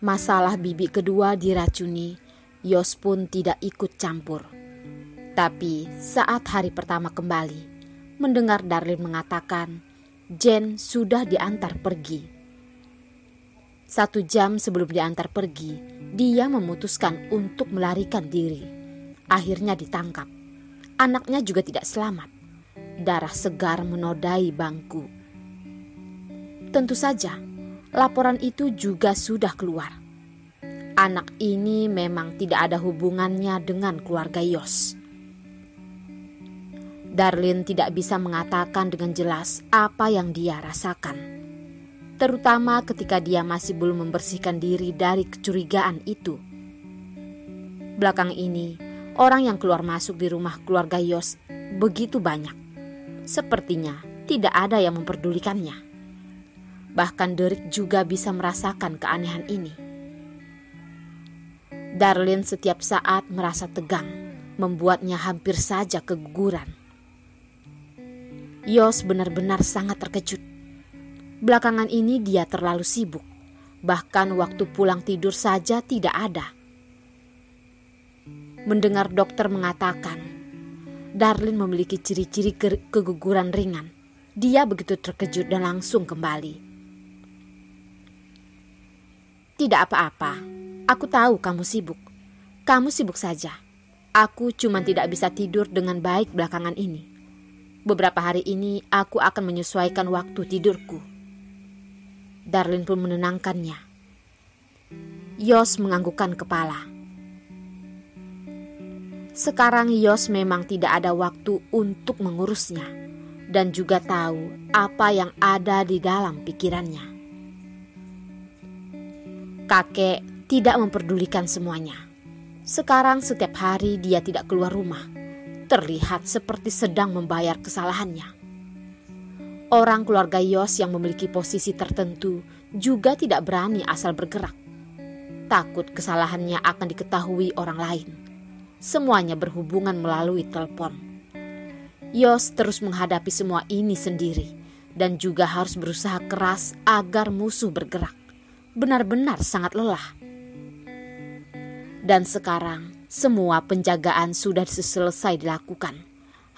Masalah bibi kedua diracuni, Yos pun tidak ikut campur. Tapi saat hari pertama kembali, mendengar Darlin mengatakan Jen sudah diantar pergi. 1 jam sebelum diantar pergi, dia memutuskan untuk melarikan diri. Akhirnya ditangkap. Anaknya juga tidak selamat. Darah segar menodai bangku. Tentu saja, laporan itu juga sudah keluar. Anak ini memang tidak ada hubungannya dengan keluarga Yos. Darlin tidak bisa mengatakan dengan jelas apa yang dia rasakan, terutama ketika dia masih belum membersihkan diri dari kecurigaan itu. Belakang ini, orang yang keluar masuk di rumah keluarga Yos begitu banyak. Sepertinya tidak ada yang memperdulikannya. Bahkan Derek juga bisa merasakan keanehan ini. Darlin setiap saat merasa tegang, membuatnya hampir saja keguguran. Yos benar-benar sangat terkejut. Belakangan ini dia terlalu sibuk. Bahkan waktu pulang tidur saja tidak ada. Mendengar dokter mengatakan Darlin memiliki ciri-ciri keguguran ringan, dia begitu terkejut dan langsung kembali. Tidak apa-apa, aku tahu kamu sibuk. Kamu sibuk saja. Aku cuma tidak bisa tidur dengan baik belakangan ini. Beberapa hari ini aku akan menyesuaikan waktu tidurku. Darlin pun menenangkannya. Yos menganggukkan kepala. Sekarang Yos memang tidak ada waktu untuk mengurusnya dan juga tahu apa yang ada di dalam pikirannya. Kakek tidak memperdulikan semuanya. Sekarang setiap hari dia tidak keluar rumah. Terlihat seperti sedang membayar kesalahannya. Orang keluarga Yos yang memiliki posisi tertentu juga tidak berani asal bergerak. Takut kesalahannya akan diketahui orang lain. Semuanya berhubungan melalui telepon. Yos terus menghadapi semua ini sendiri dan juga harus berusaha keras agar musuh bergerak. Benar-benar sangat lelah. Dan sekarang semua penjagaan sudah selesai dilakukan.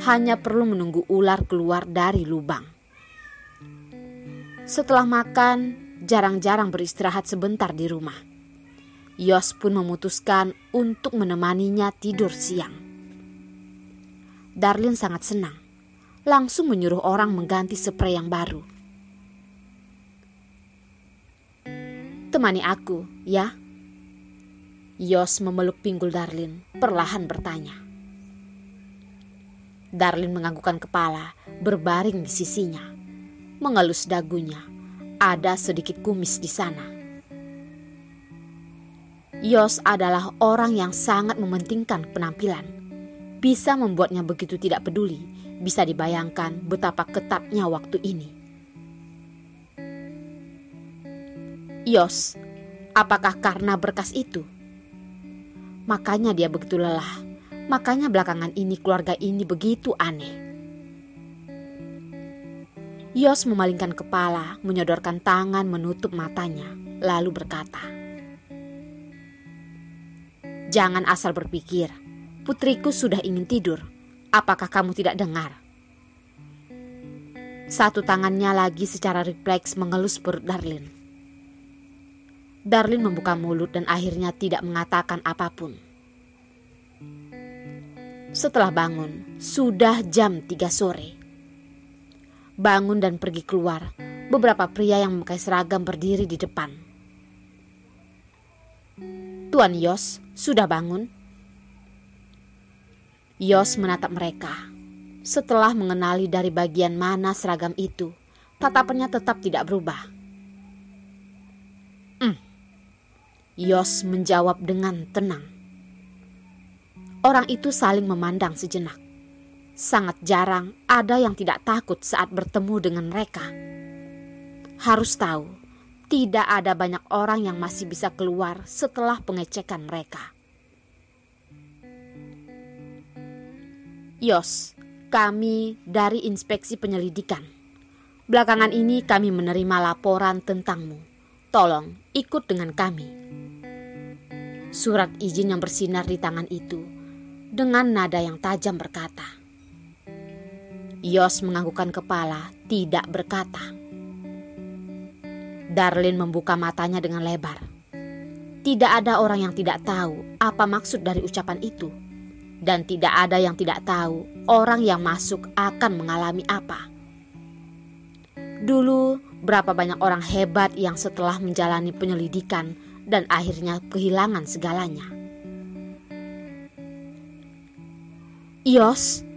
Hanya perlu menunggu ular keluar dari lubang. Setelah makan, jarang-jarang beristirahat sebentar di rumah. Yos pun memutuskan untuk menemaninya tidur siang. Darlin sangat senang. Langsung menyuruh orang mengganti sprei yang baru. Temani aku, ya? Yos memeluk pinggul Darlin, perlahan bertanya. Darlin menganggukkan kepala, berbaring di sisinya. Mengelus dagunya, ada sedikit kumis di sana. Yos adalah orang yang sangat mementingkan penampilan. Bisa membuatnya begitu tidak peduli. Bisa dibayangkan betapa ketatnya waktu ini. Yos, apakah karena berkas itu? Makanya dia begitu lelah. Makanya belakangan ini keluarga ini begitu aneh. Yos memalingkan kepala, menyodorkan tangan menutup matanya, lalu berkata, "Jangan asal berpikir. Putriku sudah ingin tidur. Apakah kamu tidak dengar?" Satu tangannya lagi secara refleks mengelus perut Darlin. Darlin membuka mulut dan akhirnya tidak mengatakan apapun. Setelah bangun, sudah jam 3 sore. Bangun dan pergi keluar, beberapa pria yang memakai seragam berdiri di depan. "Tuan Yos, sudah bangun?" Yos menatap mereka. Setelah mengenali dari bagian mana seragam itu, tatapannya tetap tidak berubah. Yos menjawab dengan tenang. Orang itu saling memandang sejenak. Sangat jarang ada yang tidak takut saat bertemu dengan mereka. Harus tahu, tidak ada banyak orang yang masih bisa keluar setelah pengecekan mereka. "Yos, kami dari Inspeksi Penyelidikan. Belakangan ini kami menerima laporan tentangmu. tolong ikut dengan kami." Surat izin yang bersinar di tangan itu dengan nada yang tajam berkata. Yos menganggukkan kepala, tidak berkata. Darlin membuka matanya dengan lebar. Tidak ada orang yang tidak tahu apa maksud dari ucapan itu. Dan tidak ada yang tidak tahu orang yang masuk akan mengalami apa. Dulu berapa banyak orang hebat yang setelah menjalani penyelidikan dan akhirnya kehilangan segalanya. "Yos,"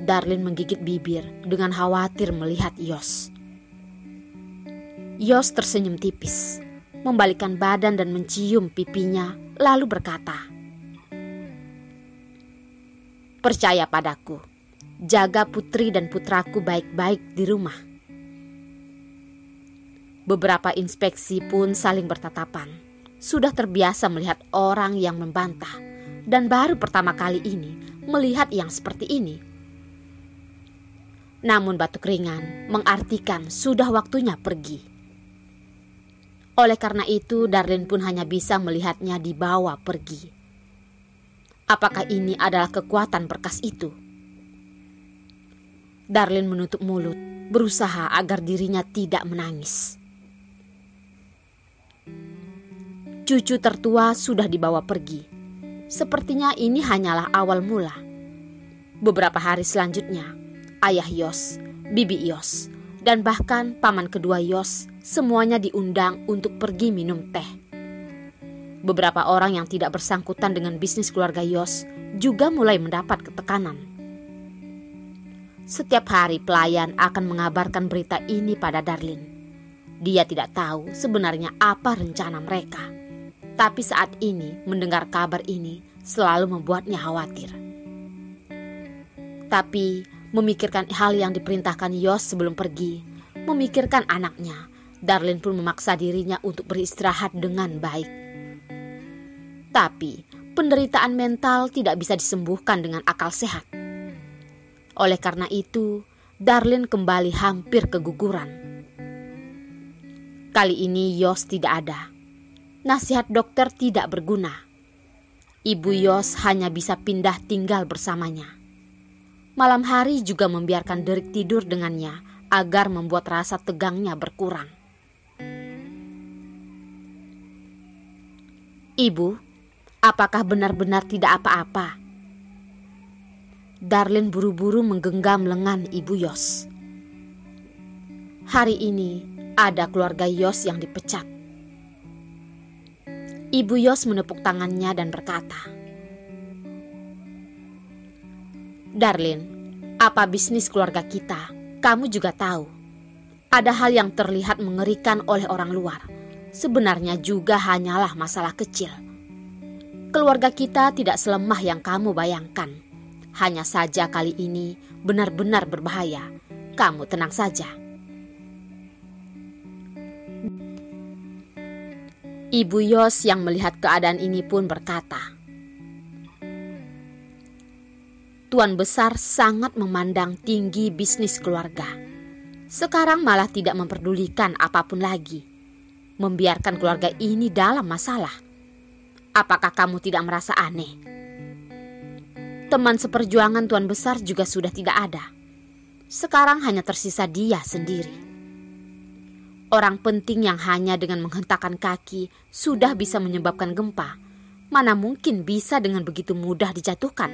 Darlin menggigit bibir dengan khawatir melihat Yos. Yos tersenyum tipis, membalikkan badan dan mencium pipinya, lalu berkata, "Percaya padaku, jaga putri dan putraku baik-baik di rumah." Beberapa inspeksi pun saling bertatapan. Sudah terbiasa melihat orang yang membantah, dan baru pertama kali ini melihat yang seperti ini. Namun batuk ringan mengartikan sudah waktunya pergi. Oleh karena itu, Darlin pun hanya bisa melihatnya dibawa pergi. Apakah ini adalah kekuatan berkas itu? Darlin menutup mulut, berusaha agar dirinya tidak menangis. Cucu tertua sudah dibawa pergi. Sepertinya ini hanyalah awal mula. Beberapa hari selanjutnya, ayah Yos, bibi Yos, dan bahkan paman kedua Yos semuanya diundang untuk pergi minum teh. Beberapa orang yang tidak bersangkutan dengan bisnis keluarga Yos juga mulai mendapat ketekanan. Setiap hari pelayan akan mengabarkan berita ini pada Darlin. Dia tidak tahu sebenarnya apa rencana mereka. Tapi saat ini mendengar kabar ini selalu membuatnya khawatir. Tapi memikirkan hal yang diperintahkan Yos sebelum pergi, memikirkan anaknya, Darlin pun memaksa dirinya untuk beristirahat dengan baik. Tapi penderitaan mental tidak bisa disembuhkan dengan akal sehat. Oleh karena itu, Darlin kembali hampir keguguran. Kali ini Yos tidak ada. Nasihat dokter tidak berguna. Ibu Yos hanya bisa pindah tinggal bersamanya. Malam hari juga membiarkan Derek tidur dengannya agar membuat rasa tegangnya berkurang. "Ibu, apakah benar-benar tidak apa-apa?" Darlin buru-buru menggenggam lengan Ibu Yos. Hari ini ada keluarga Yos yang dipecat. Ibu Yos menepuk tangannya dan berkata, "Darlin, apa bisnis keluarga kita? Kamu juga tahu. Ada hal yang terlihat mengerikan oleh orang luar. Sebenarnya juga hanyalah masalah kecil. Keluarga kita tidak selemah yang kamu bayangkan. Hanya saja kali ini benar-benar berbahaya. Kamu tenang saja." Ibu Yos yang melihat keadaan ini pun berkata, "Tuan besar sangat memandang tinggi bisnis keluarga. Sekarang malah tidak memperdulikan apapun lagi. Membiarkan keluarga ini dalam masalah. Apakah kamu tidak merasa aneh? Teman seperjuangan tuan besar juga sudah tidak ada. Sekarang hanya tersisa dia sendiri. Orang penting yang hanya dengan menghentakkan kaki sudah bisa menyebabkan gempa, mana mungkin bisa dengan begitu mudah dijatuhkan?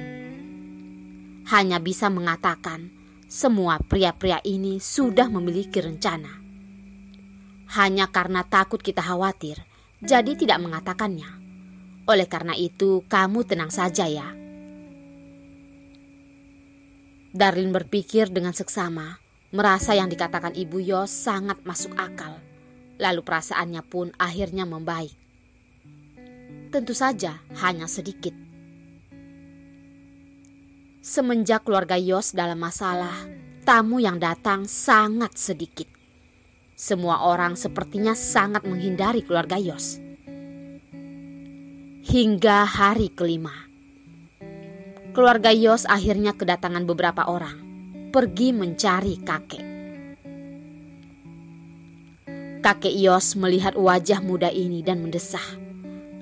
Hanya bisa mengatakan, semua pria-pria ini sudah memiliki rencana. Hanya karena takut kita khawatir, jadi tidak mengatakannya. Oleh karena itu, kamu tenang saja ya." Darlin berpikir dengan seksama. Merasa yang dikatakan Ibu Yos sangat masuk akal. Lalu perasaannya pun akhirnya membaik. Tentu saja hanya sedikit. Semenjak keluarga Yos dalam masalah, tamu yang datang sangat sedikit. Semua orang sepertinya sangat menghindari keluarga Yos. Hingga hari kelima, keluarga Yos akhirnya kedatangan beberapa orang. Pergi mencari kakek. Kakek Yos melihat wajah muda ini dan mendesah.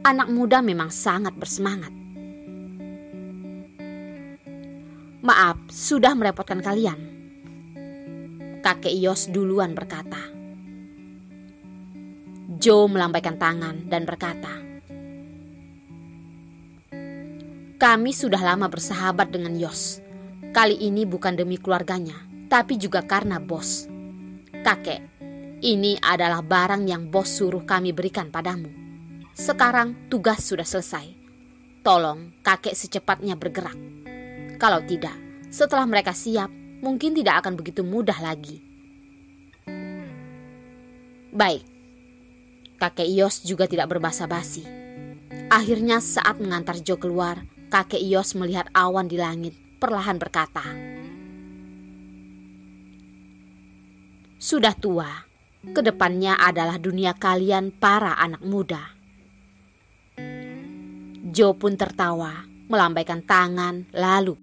Anak muda memang sangat bersemangat. Maaf, sudah merepotkan kalian. Kakek Yos duluan berkata. Joe melambaikan tangan dan berkata, kami sudah lama bersahabat dengan Yos. Kali ini bukan demi keluarganya, tapi juga karena bos. Kakek, ini adalah barang yang bos suruh kami berikan padamu. Sekarang tugas sudah selesai. Tolong kakek secepatnya bergerak. Kalau tidak, setelah mereka siap, mungkin tidak akan begitu mudah lagi. Baik. Kakek Yos juga tidak berbasa-basi. Akhirnya saat mengantar Joe keluar, kakek Yos melihat awan di langit, perlahan berkata, sudah tua, kedepannya adalah dunia kalian para anak muda. Joe pun tertawa, melambaikan tangan, lalu